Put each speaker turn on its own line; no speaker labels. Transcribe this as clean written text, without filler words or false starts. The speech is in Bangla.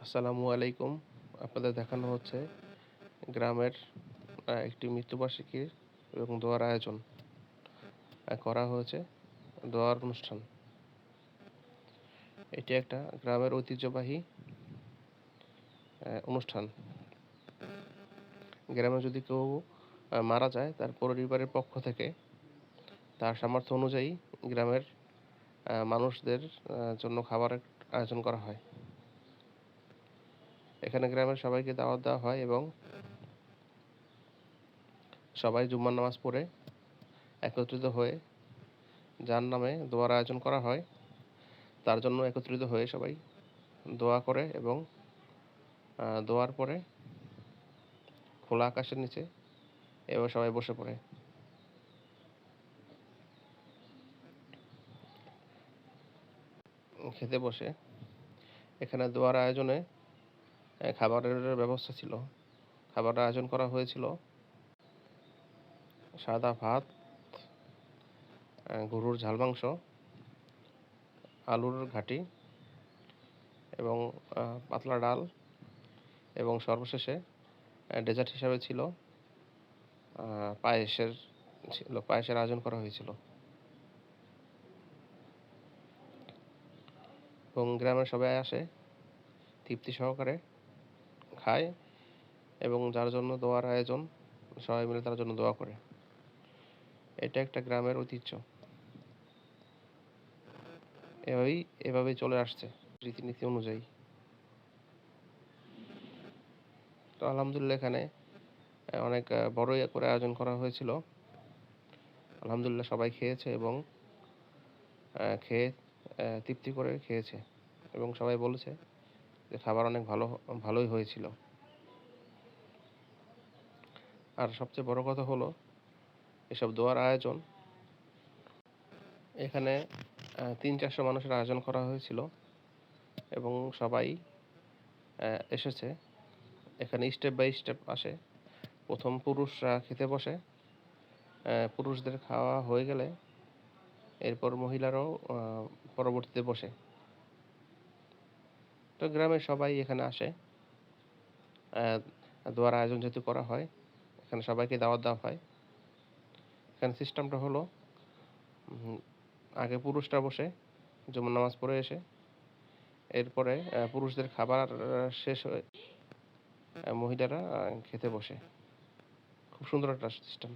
আসসালামু আলাইকুম। আপনাদের দেখানো হচ্ছে গ্রামের একটি মৃত্যুবার্ষিকীর এবং দোয়ার আয়োজন করা হয়েছে। দোয়ার অনুষ্ঠান। এটি একটা গ্রামের ঐতিহ্যবাহী অনুষ্ঠান। গ্রামে যদি কেউ মারা যায়, তার পরিবারের পক্ষ থেকে তার সামর্থ্য অনুযায়ী গ্রামের মানুষদের জন্য খাবারের আয়োজন করা হয়। এখানে গ্রামের সবাইকে দাওয়াত দেওয়া হয় এবং সবাই জুম্মার নামাজ পড়ে একত্রিত হয়ে যার নামে দোয়ার আয়োজন করা হয়, তার জন্য একত্রিত হয়ে সবাই দোয়া করে এবং দোয়ার পরে খোলা আকাশের নিচে এবার সবাই বসে পড়ে। খেতে বসে। এখানে দোয়ার আয়োজনে খাবারের ব্যবস্থা ছিল। খাবারের আয়োজন করা হয়েছিল সাদা ভাত, গরুর ঝাল মাংস, আলুর ঘাটি এবং পাতলা ডাল, এবং সর্বশেষে ডেজার্ট হিসাবে ছিল পায়েসের আয়োজন করা হয়েছিল। এবং গ্রামের সবাই আসে, তৃপ্তি সহকারে খায় এবং যার জন্য দোয়ার আয়োজন, সবাই মিলে তার জন্য দোয়া করে। এটা একটা গ্রামের ঐতিহ্য। এভাবেই চলে আসছে রীতিনীতি অনুযায়ী। তো আলহামদুলিল্লাহ, এখানে অনেক বড়ই করে আয়োজন করা হয়েছিল। আলহামদুলিল্লাহ, সবাই খেয়েছে এবং খেয়ে তৃপ্তি করে খেয়েছে এবং সবাই বলেছে যে খাবার অনেক ভালোই হয়েছিল। আর সবচেয়ে বড় কথা হলো, এসব দোয়ার আয়োজন এখানে 300-400 মানুষের আয়োজন করা হয়েছিল এবং সবাই এসেছে। এখানে স্টেপ বাই স্টেপ আসে। প্রথম পুরুষরা খেতে বসে। পুরুষদের খাওয়া হয়ে গেলে এরপর মহিলারাও পরবর্তীতে বসে। তো গ্রামের সবাই এখানে আসে। দোয়ার আয়োজন যেহেতু করা হয়, এখানে সবাইকে দাওয়াত দেওয়া হয়। এখানে সিস্টেমটা হলো, আগে পুরুষরা বসে জুমার নামাজ পড়ে এসে, এরপরে পুরুষদের খাবার শেষ হয়ে মহিলারা খেতে বসে। খুব সুন্দর একটা সিস্টেম।